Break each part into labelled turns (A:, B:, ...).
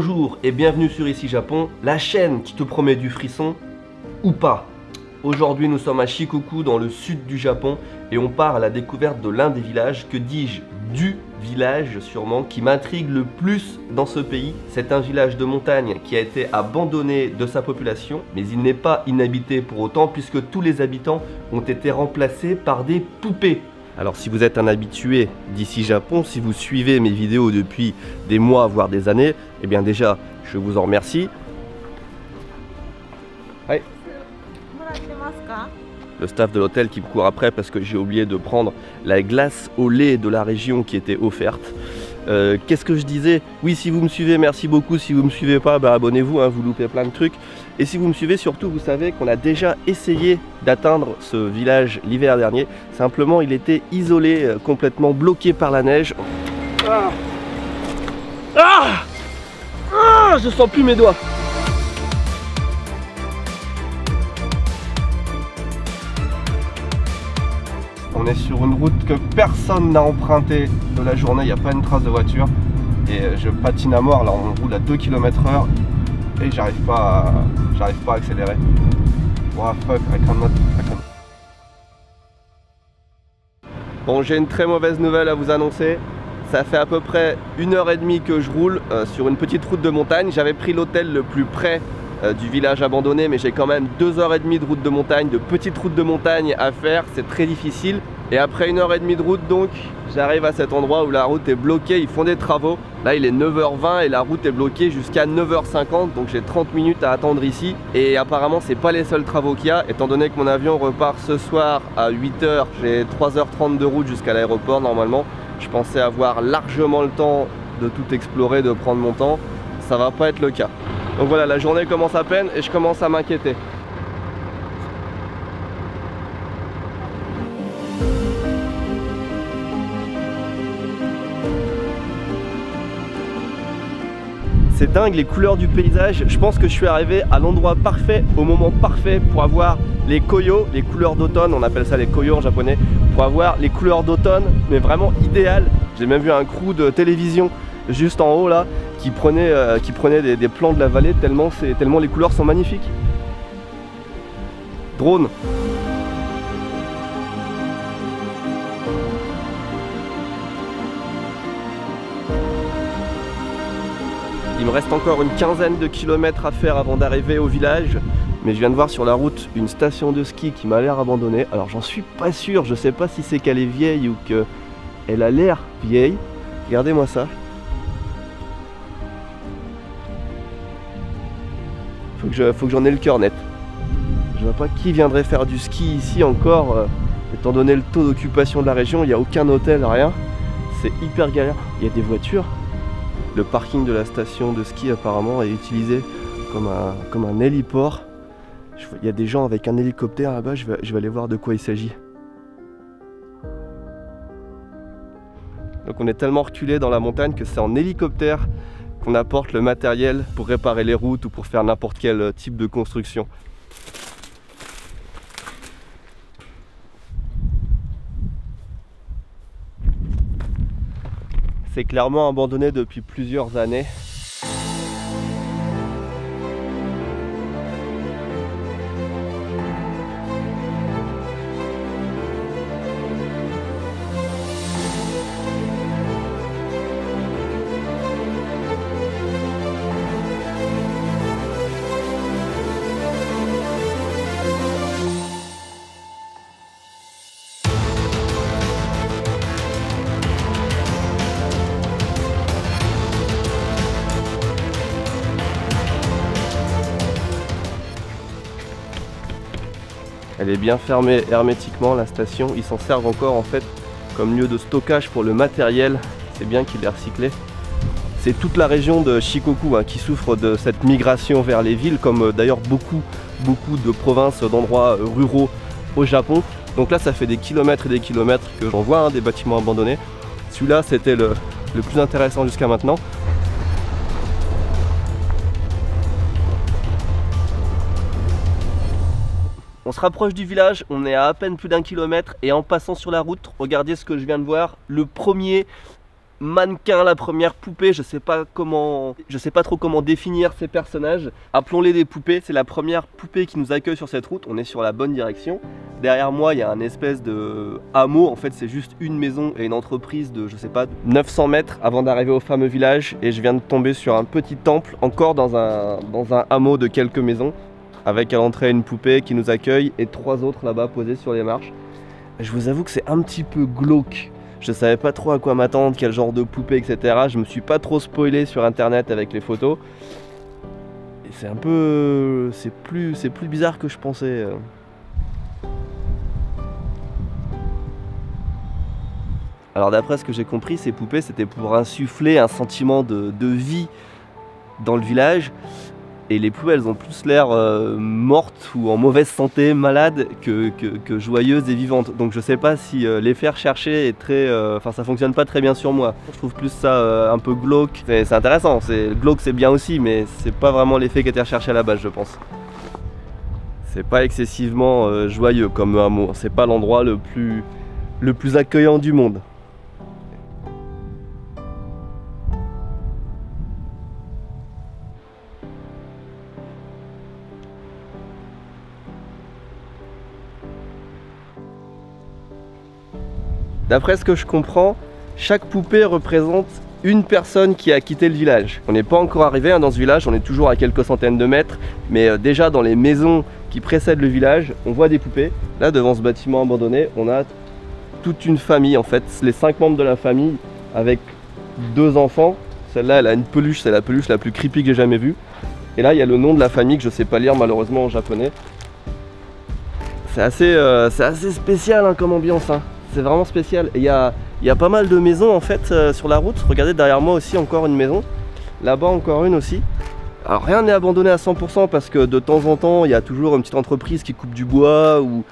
A: Bonjour et bienvenue sur Ici Japon, la chaîne qui te promet du frisson ou pas. Aujourd'hui nous sommes à Shikoku dans le sud du Japon et on part à la découverte de l'un des villages, que dis-je, du village sûrement, qui m'intrigue le plus dans ce pays. C'est un village de montagne qui a été abandonné de sa population, mais il n'est pas inhabité pour autant puisque tous les habitants ont été remplacés par des poupées. Alors si vous êtes un habitué d'Ici Japon, si vous suivez mes vidéos depuis des mois voire des années, eh bien déjà je vous en remercie. Ouais. Le staff de l'hôtel qui me court après parce que j'ai oublié de prendre la glace au lait de la région qui était offerte. Qu'est-ce que je disais? Oui, si vous me suivez, merci beaucoup. Si vous me suivez pas, bah, abonnez-vous, hein, vous loupez plein de trucs. Et si vous me suivez, surtout, vous savez qu'on a déjà essayé d'atteindre ce village l'hiver dernier. Simplement, il était isolé, complètement bloqué par la neige. Ah, ah, ah, je sens plus mes doigts. On est sur une route que personne n'a empruntée de la journée, il n'y a pas une trace de voiture. Et je patine à mort, là on roule à 2 km/h et j'arrive pas à accélérer. What the fuck, I cannot. Bon, j'ai une très mauvaise nouvelle à vous annoncer. Ça fait à peu près 1h30 que je roule sur une petite route de montagne. J'avais pris l'hôtel le plus près du village abandonné, mais j'ai quand même 2h30 de route de montagne, de petite route de montagne à faire, c'est très difficile. Et après 1h30 de route donc, j'arrive à cet endroit où la route est bloquée, ils font des travaux. Là il est 9h20 et la route est bloquée jusqu'à 9h50, donc j'ai 30 minutes à attendre ici. Et apparemment c'est pas les seuls travaux qu'il y a, étant donné que mon avion repart ce soir à 8h, j'ai 3h30 de route jusqu'à l'aéroport normalement. Je pensais avoir largement le temps de tout explorer, de prendre mon temps, ça va pas être le cas. Donc voilà, la journée commence à peine et je commence à m'inquiéter. C'est dingue les couleurs du paysage. Je pense que je suis arrivé à l'endroit parfait, au moment parfait pour avoir les koyo, les couleurs d'automne, on appelle ça les koyo en japonais, pour avoir les couleurs d'automne, mais vraiment idéales. J'ai même vu un crew de télévision juste en haut là, qui prenait des plans de la vallée tellement les couleurs sont magnifiques. Drone. Il me reste encore une quinzaine de kilomètres à faire avant d'arriver au village, mais je viens de voir sur la route une station de ski qui m'a l'air abandonnée. Alors j'en suis pas sûr, je sais pas si c'est qu'elle est vieille ou qu'elle a l'air vieille. Regardez-moi ça. Faut que j'en ai le cœur net. Je vois pas qui viendrait faire du ski ici encore, étant donné le taux d'occupation de la région, il n'y a aucun hôtel, rien. C'est hyper galère. Il y a des voitures. Le parking de la station de ski apparemment est utilisé comme un héliport. Il y a des gens avec un hélicoptère là-bas, je vais aller voir de quoi il s'agit. Donc on est tellement reculé dans la montagne que c'est en hélicoptère qu'on apporte le matériel pour réparer les routes ou pour faire n'importe quel type de construction. C'est clairement abandonné depuis plusieurs années. Elle est bien fermée hermétiquement la station, ils s'en servent encore en fait comme lieu de stockage pour le matériel, c'est bien qu'il est recyclé. C'est toute la région de Shikoku hein, qui souffre de cette migration vers les villes, comme d'ailleurs beaucoup de provinces, d'endroits ruraux au Japon. Donc là ça fait des kilomètres et des kilomètres que j'en vois hein, des bâtiments abandonnés. Celui-là c'était le plus intéressant jusqu'à maintenant. On se rapproche du village, on est à peine plus d'1 kilomètre et en passant sur la route, regardez ce que je viens de voir, le premier mannequin, la première poupée, je sais pas trop comment définir ces personnages. Appelons-les des poupées, c'est la première poupée qui nous accueille sur cette route, on est sur la bonne direction. Derrière moi il y a un espèce de hameau, en fait c'est juste une maison et une entreprise de je sais pas 900 mètres avant d'arriver au fameux village, et je viens de tomber sur un petit temple encore dans un hameau de quelques maisons, avec à l'entrée une poupée qui nous accueille et 3 autres là-bas posées sur les marches. Je vous avoue que c'est un petit peu glauque. Je savais pas trop à quoi m'attendre, quel genre de poupée, etc. Je me suis pas trop spoilé sur internet avec les photos. Et c'est un peu... c'est plus bizarre que je pensais. Alors d'après ce que j'ai compris, ces poupées c'était pour insuffler un sentiment de vie dans le village. Et les poupées elles ont plus l'air mortes ou en mauvaise santé, malades que joyeuses et vivantes. Donc je sais pas si les faire chercher est très... Enfin ça fonctionne pas très bien sur moi. Je trouve plus ça un peu glauque. C'est intéressant, glauque c'est bien aussi, mais c'est pas vraiment l'effet qui était recherché à la base je pense. C'est pas excessivement joyeux comme hameau. C'est pas l'endroit le plus accueillant du monde. D'après ce que je comprends, chaque poupée représente une personne qui a quitté le village. On n'est pas encore arrivé dans ce village, on est toujours à quelques centaines de mètres, mais déjà dans les maisons qui précèdent le village, on voit des poupées. Là, devant ce bâtiment abandonné, on a toute une famille en fait, les 5 membres de la famille avec 2 enfants. Celle-là, elle a une peluche, c'est la peluche la plus creepy que j'ai jamais vue. Et là, il y a le nom de la famille que je sais pas lire malheureusement en japonais. C'est assez spécial hein, comme ambiance. Hein. C'est vraiment spécial. Et il y a pas mal de maisons en fait sur la route. Regardez derrière moi aussi encore une maison. Là-bas encore une aussi. Alors rien n'est abandonné à 100% parce que de temps en temps il y a toujours une petite entreprise qui coupe du bois ou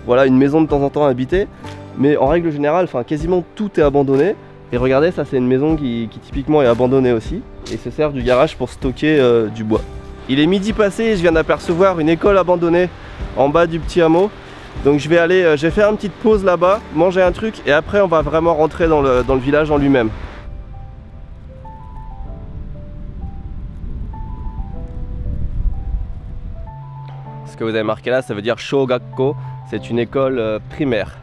A: voilà une maison de temps en temps habitée. Mais en règle générale, enfin quasiment tout est abandonné. Et regardez, ça c'est une maison qui typiquement est abandonnée aussi. Et se sert du garage pour stocker du bois. Il est midi passé et je viens d'apercevoir une école abandonnée en bas du petit hameau. Donc je vais faire une petite pause là-bas, manger un truc et après on va vraiment rentrer dans le village en lui-même. Ce que vous avez marqué là, ça veut dire Shogakko, c'est une école primaire.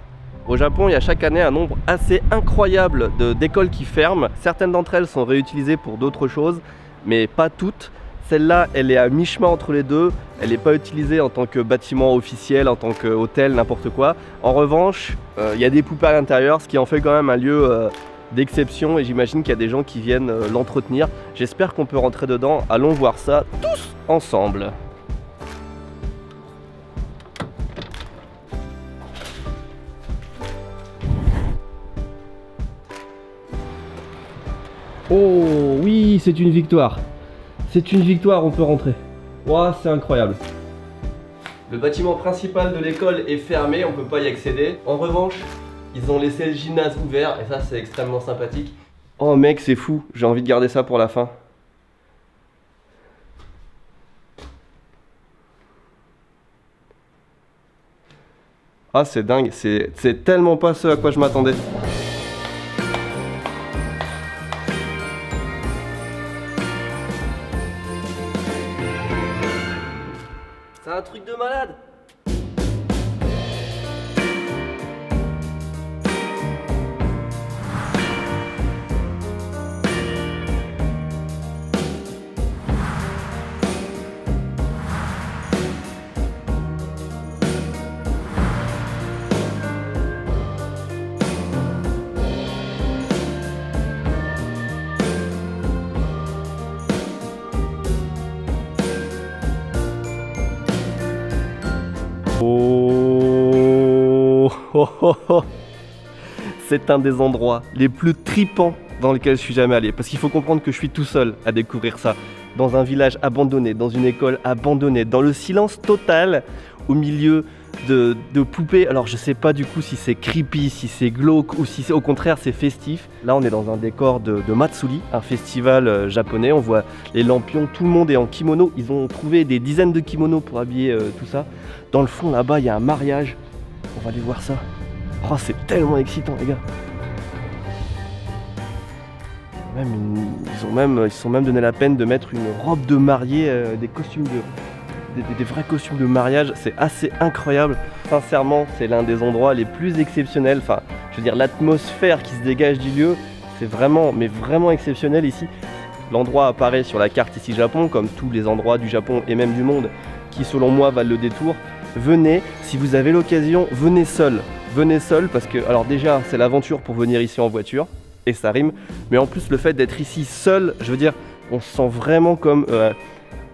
A: Au Japon, il y a chaque année un nombre assez incroyable d'écoles qui ferment. Certaines d'entre elles sont réutilisées pour d'autres choses, mais pas toutes. Celle-là, elle est à mi-chemin entre les deux. Elle n'est pas utilisée en tant que bâtiment officiel, en tant qu'hôtel, n'importe quoi. En revanche, il y a des poupées à l'intérieur, ce qui en fait quand même un lieu d'exception. Et j'imagine qu'il y a des gens qui viennent l'entretenir. J'espère qu'on peut rentrer dedans. Allons voir ça tous ensemble. Oh oui, c'est une victoire. C'est une victoire, on peut rentrer. Waouh, c'est incroyable. Le bâtiment principal de l'école est fermé, on peut pas y accéder. En revanche, ils ont laissé le gymnase ouvert et ça c'est extrêmement sympathique. Oh mec, c'est fou, j'ai envie de garder ça pour la fin. Ah c'est dingue, c'est tellement pas ce à quoi je m'attendais. C'est un truc de malade. Oh, oh, oh, oh. C'est un des endroits les plus tripants dans lesquels je suis jamais allé. Parce qu'il faut comprendre que je suis tout seul à découvrir ça. Dans un village abandonné, dans une école abandonnée, dans le silence total, au milieu de poupées. Alors je sais pas du coup si c'est creepy, si c'est glauque ou si au contraire c'est festif. Là on est dans un décor de Matsuri, un festival japonais. On voit les lampions, tout le monde est en kimono. Ils ont trouvé des dizaines de kimonos pour habiller tout ça. Dans le fond là-bas il y a un mariage. On va aller voir ça. Oh c'est tellement excitant les gars. Ils se sont même donné la peine de mettre une robe de mariée, des vrais costumes de mariage. C'est assez incroyable. Sincèrement, c'est l'un des endroits les plus exceptionnels. Enfin, je veux dire, l'atmosphère qui se dégage du lieu, c'est vraiment, mais vraiment exceptionnel ici. L'endroit apparaît sur la carte ici Japon, comme tous les endroits du Japon et même du monde qui, selon moi, valent le détour. Venez, si vous avez l'occasion, venez seul. Venez seul parce que, alors déjà, c'est l'aventure pour venir ici en voiture, et ça rime. Mais en plus, le fait d'être ici seul, je veux dire, on se sent vraiment comme...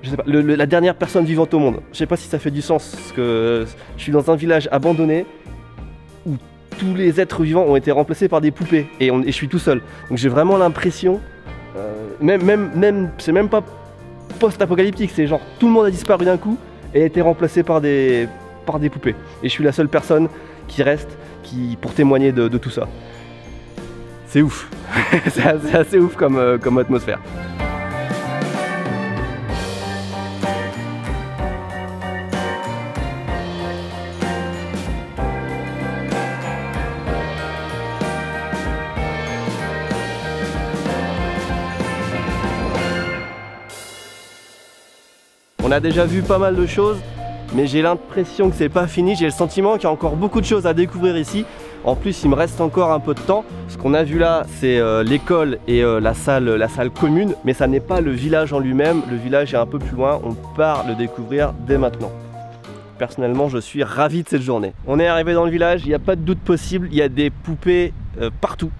A: je sais pas, la dernière personne vivante au monde. Je sais pas si ça fait du sens, parce que je suis dans un village abandonné où tous les êtres vivants ont été remplacés par des poupées et je suis tout seul. Donc j'ai vraiment l'impression, c'est même pas post-apocalyptique, c'est genre tout le monde a disparu d'un coup et a été remplacé par des poupées. Et je suis la seule personne qui reste pour témoigner de tout ça. C'est ouf, c'est assez ouf comme atmosphère. On a déjà vu pas mal de choses, mais j'ai l'impression que c'est pas fini. J'ai le sentiment qu'il y a encore beaucoup de choses à découvrir ici. En plus, il me reste encore un peu de temps. Ce qu'on a vu là, c'est l'école et la salle commune, mais ça n'est pas le village en lui-même. Le village est un peu plus loin. On part le découvrir dès maintenant. Personnellement, je suis ravi de cette journée. On est arrivé dans le village, il n'y a pas de doute possible. Il y a des poupées partout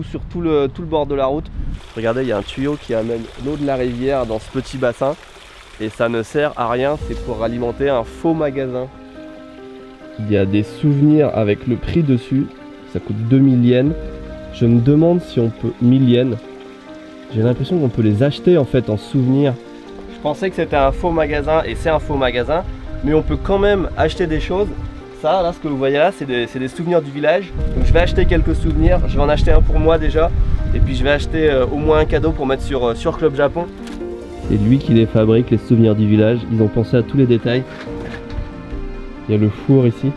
A: sur tout le bord de la route. Regardez, il y a un tuyau qui amène l'eau de la rivière dans ce petit bassin. Et ça ne sert à rien, c'est pour alimenter un faux magasin. Il y a des souvenirs avec le prix dessus, ça coûte 2000 yens. Je me demande si on peut... 1000 yens. J'ai l'impression qu'on peut les acheter en fait en souvenir. Je pensais que c'était un faux magasin et c'est un faux magasin, mais on peut quand même acheter des choses. Ça, là, ce que vous voyez là, c'est des souvenirs du village. Donc je vais acheter quelques souvenirs, je vais en acheter un pour moi déjà. Et puis je vais acheter au moins un cadeau pour mettre sur Club Japon. C'est lui qui les fabrique, les souvenirs du village. Ils ont pensé à tous les détails. Il y a le four ici.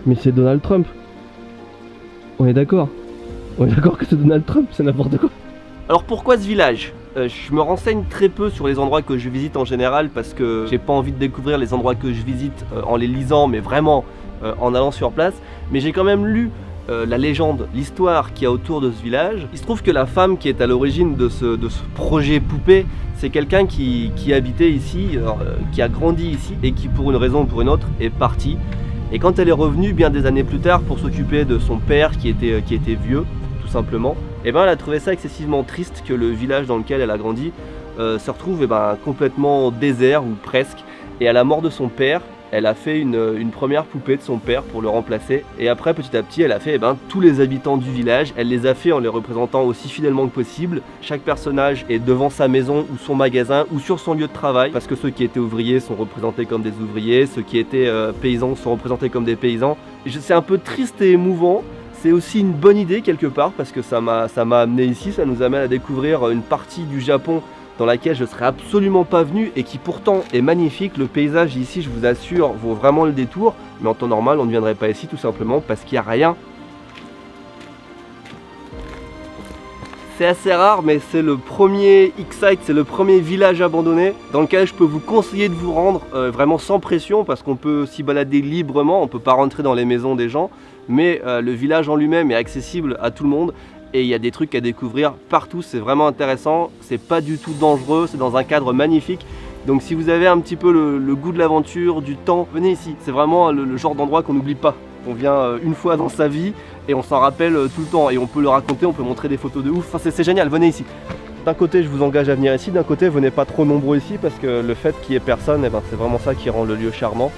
A: Mais c'est Donald Trump. On est d'accord. On est d'accord que c'est Donald Trump, c'est n'importe quoi. Alors pourquoi ce village? Je me renseigne très peu sur les endroits que je visite en général parce que j'ai pas envie de découvrir les endroits que je visite en les lisant, mais vraiment en allant sur place. Mais j'ai quand même lu la légende, l'histoire qu'il y a autour de ce village. Il se trouve que la femme qui est à l'origine de ce projet poupée, c'est quelqu'un qui habitait ici, qui a grandi ici et qui pour une raison ou pour une autre est partie. Et quand elle est revenue bien des années plus tard pour s'occuper de son père qui était vieux, tout simplement, et ben elle a trouvé ça excessivement triste que le village dans lequel elle a grandi se retrouve complètement désert ou presque. Et à la mort de son père, elle a fait une première poupée de son père pour le remplacer. Et après, petit à petit, elle a fait tous les habitants du village. Elle les a fait en les représentant aussi fidèlement que possible. Chaque personnage est devant sa maison ou son magasin ou sur son lieu de travail. Parce que ceux qui étaient ouvriers sont représentés comme des ouvriers. Ceux qui étaient paysans sont représentés comme des paysans. C'est un peu triste et émouvant. C'est aussi une bonne idée quelque part parce que ça m'a amené ici. Ça nous amène à découvrir une partie du Japon dans laquelle je ne serais absolument pas venu et qui pourtant est magnifique. Le paysage ici, je vous assure, vaut vraiment le détour. Mais en temps normal, on ne viendrait pas ici tout simplement parce qu'il n'y a rien. C'est assez rare, mais c'est le premier X-Site, c'est le premier village abandonné dans lequel je peux vous conseiller de vous rendre vraiment sans pression parce qu'on peut s'y balader librement, on ne peut pas rentrer dans les maisons des gens. Mais le village en lui-même est accessible à tout le monde. Et il y a des trucs à découvrir partout, c'est vraiment intéressant, c'est pas du tout dangereux, c'est dans un cadre magnifique. Donc si vous avez un petit peu le goût de l'aventure, du temps, venez ici. C'est vraiment le genre d'endroit qu'on n'oublie pas. On vient une fois dans sa vie et on s'en rappelle tout le temps. Et on peut le raconter, on peut montrer des photos de ouf, enfin, c'est génial, venez ici. D'un côté je vous engage à venir ici, d'un côté venez pas trop nombreux ici parce que le fait qu'il y ait personne, c'est vraiment ça qui rend le lieu charmant.